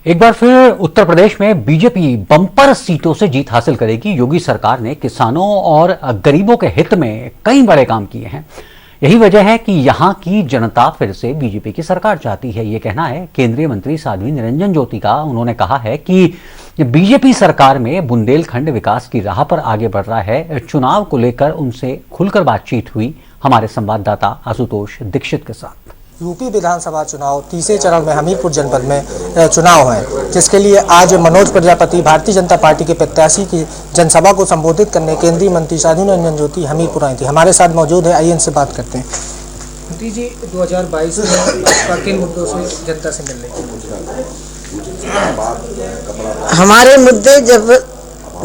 एक बार फिर उत्तर प्रदेश में बीजेपी बम्पर सीटों से जीत हासिल करेगी। योगी सरकार ने किसानों और गरीबों के हित में कई बड़े काम किए हैं। यही वजह है कि यहां की जनता फिर से बीजेपी की सरकार चाहती है। ये कहना है केंद्रीय मंत्री साध्वी निरंजन ज्योति का। उन्होंने कहा है कि बीजेपी सरकार में बुंदेलखंड विकास की राह पर आगे बढ़ रहा है। चुनाव को लेकर उनसे खुलकर बातचीत हुई हमारे संवाददाता आशुतोष दीक्षित के साथ। यूपी विधानसभा चुनाव तीसरे चरण में हमीरपुर जनपद में चुनाव है, जिसके लिए आज मनोज प्रजापति भारतीय जनता पार्टी के प्रत्याशी की जनसभा को संबोधित करने केंद्रीय मंत्री साध्वी निरंजन ज्योति हमीरपुर आई थी। हमारे साथ मौजूद है, आइए इनसे बात करते हैं। मंत्री जी, 2022 में भाजपा किन मुद्दों से जनता से मिल रही है? हमारे मुद्दे जब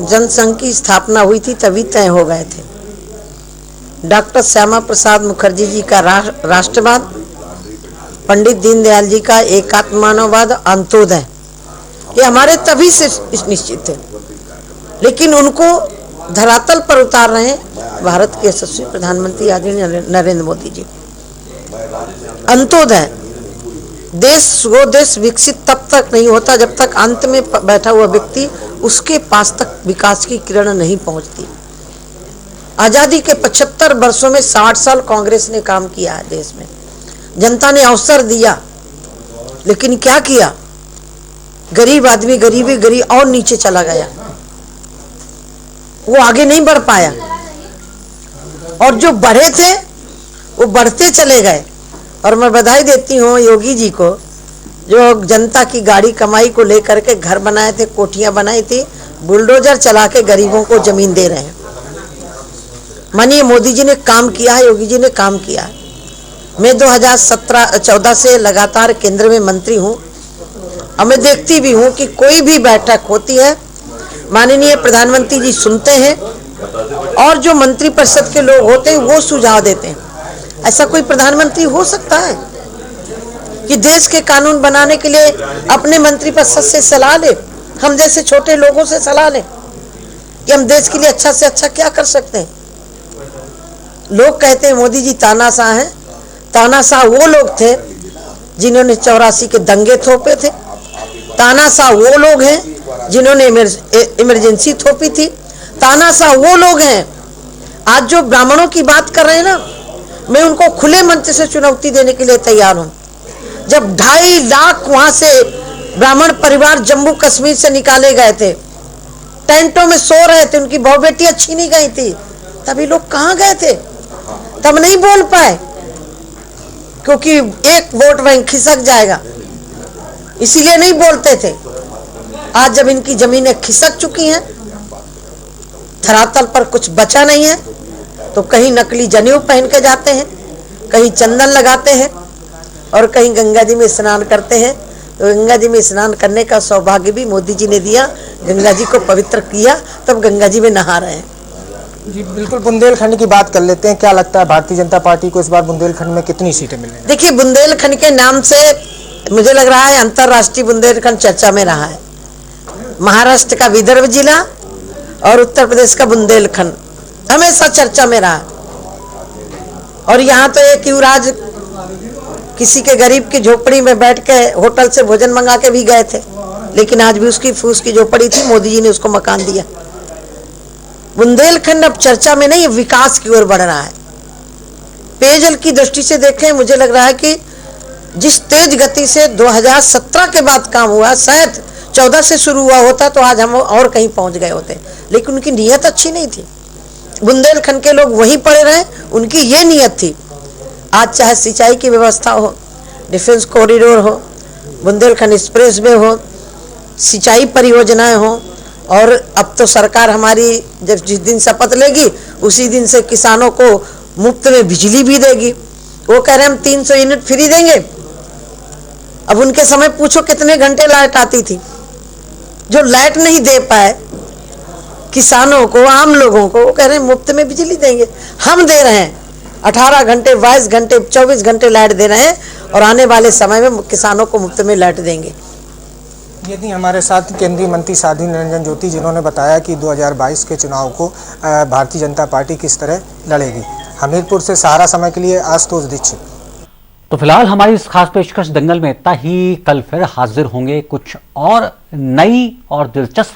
जनसंघ की स्थापना हुई थी तभी तय हो गए थे। डॉक्टर श्यामा प्रसाद मुखर्जी जी का राष्ट्रवाद, पंडित दीनदयाल जी का एकात्म मानववाद, अंत्योदय, ये हमारे तभी से निश्चित थे। लेकिन उनको धरातल पर उतार रहे हैं भारत के यशस्वी प्रधानमंत्री आदरणीय नरेंद्र मोदी जी। अंत्योदय, देश विकसित तब तक नहीं होता जब तक अंत में बैठा हुआ व्यक्ति उसके पास तक विकास की किरण नहीं पहुंचती। आजादी के 75 वर्षों में 60 साल कांग्रेस ने काम किया है देश में। जनता ने अवसर दिया, लेकिन क्या किया? गरीब आदमी गरीब और नीचे चला गया, वो आगे नहीं बढ़ पाया। और जो बढ़े थे वो बढ़ते चले गए। और मैं बधाई देती हूँ योगी जी को, जो जनता की गाड़ी कमाई को लेकर के घर बनाए थे, कोठियां बनाई थी, बुलडोजर चला के गरीबों को जमीन दे रहे हैं। मानिए मोदी जी ने काम किया है, योगी जी ने काम किया है। मैं 2014 से लगातार केंद्र में मंत्री हूँ और मैं देखती भी हूँ कि कोई भी बैठक होती है माननीय प्रधानमंत्री जी सुनते हैं और जो मंत्री परिषद के लोग होते हैं वो सुझाव देते हैं। ऐसा कोई प्रधानमंत्री हो सकता है कि देश के कानून बनाने के लिए अपने मंत्री परिषद से सलाह ले, हम जैसे छोटे लोगों से सलाह ले कि हम देश के लिए अच्छा से अच्छा क्या कर सकते हैं? लोग कहते हैं मोदी जी तानाशाह हैं। तानाशाह वो लोग थे जिन्होंने 84 के दंगे थोपे थे। तानाशाह वो लोग हैं जिन्होंने इमरजेंसी थोपी थी। तानाशाह वो लोग हैं आज जो ब्राह्मणों की बात कर रहे हैं ना, मैं उनको खुले मंच से चुनौती देने के लिए तैयार हूं। जब 2.5 लाख वहां से ब्राह्मण परिवार जम्मू कश्मीर से निकाले गए थे, टेंटों में सो रहे थे, उनकी बहु बेटियां छीनी गई थी, तभी लोग कहां गए थे? तब नहीं बोल पाए क्योंकि एक वोट बैंक खिसक जाएगा, इसीलिए नहीं बोलते थे। आज जब इनकी जमीनें खिसक चुकी हैं, धरातल पर कुछ बचा नहीं है, तो कहीं नकली जनेऊ पहन के जाते हैं, कहीं चंदन लगाते हैं और कहीं गंगा जी में स्नान करते हैं। तो गंगा जी में स्नान करने का सौभाग्य भी मोदी जी ने दिया, गंगा जी को पवित्र किया, तब गंगा जी में नहा रहे हैं। जी बिल्कुल, बुंदेलखंड की बात कर लेते हैं। क्या लगता है भारतीय जनता पार्टी को इस बार बुंदेलखंड में कितनी सीटें मिल रही हैं? देखिए, बुंदेलखंड के नाम से मुझे लग रहा है अंतर्राष्ट्रीय बुंदेलखंड चर्चा में रहा है। महाराष्ट्र का विदर्भ जिला और उत्तर प्रदेश का बुंदेलखंड हमेशा चर्चा में रहा। और यहाँ तो एक युवराज किसी के गरीब की झोपड़ी में बैठ के होटल से भोजन मंगा के भी गए थे, लेकिन आज भी उसकी फूस की झोपड़ी थी, मोदी जी ने उसको मकान दिया। बुंदेलखंड अब चर्चा में नहीं, विकास की ओर बढ़ रहा है। पेयजल की दृष्टि से देखें, मुझे लग रहा है कि जिस तेज गति से 2017 के बाद काम हुआ, शायद 14 से शुरू हुआ होता तो आज हम और कहीं पहुंच गए होते, लेकिन उनकी नीयत अच्छी नहीं थी। बुंदेलखंड के लोग वहीं पड़े रहे, उनकी ये नीयत थी। आज चाहे सिंचाई की व्यवस्था हो, डिफेंस कॉरिडोर हो, बुंदेलखंड एक्सप्रेस वे हो, सिंचाई परियोजनाएं हो, और अब तो सरकार हमारी जब जिस दिन शपथ लेगी उसी दिन से किसानों को मुफ्त में बिजली भी देगी। वो कह रहे हम 300 यूनिट फ्री देंगे। अब उनके समय पूछो कितने घंटे लाइट आती थी। जो लाइट नहीं दे पाए किसानों को, आम लोगों को, वो कह रहे हैं मुफ्त में बिजली देंगे। हम दे रहे हैं 18 घंटे, 22 घंटे, 24 घंटे लाइट दे रहे हैं और आने वाले समय में किसानों को मुफ्त में लाइट देंगे। यदि हमारे साथ केंद्रीय मंत्री साध्वी निरंजन ज्योति, जिन्होंने बताया कि 2022 के चुनाव को भारतीय जनता पार्टी किस तरह लड़ेगी। हमीरपुर से सहारा समय के लिए आशुतोष दीक्षित। तो फिलहाल हमारी इस खास पेशकश दंगल में इतना ही। कल फिर हाजिर होंगे कुछ और नई और दिलचस्प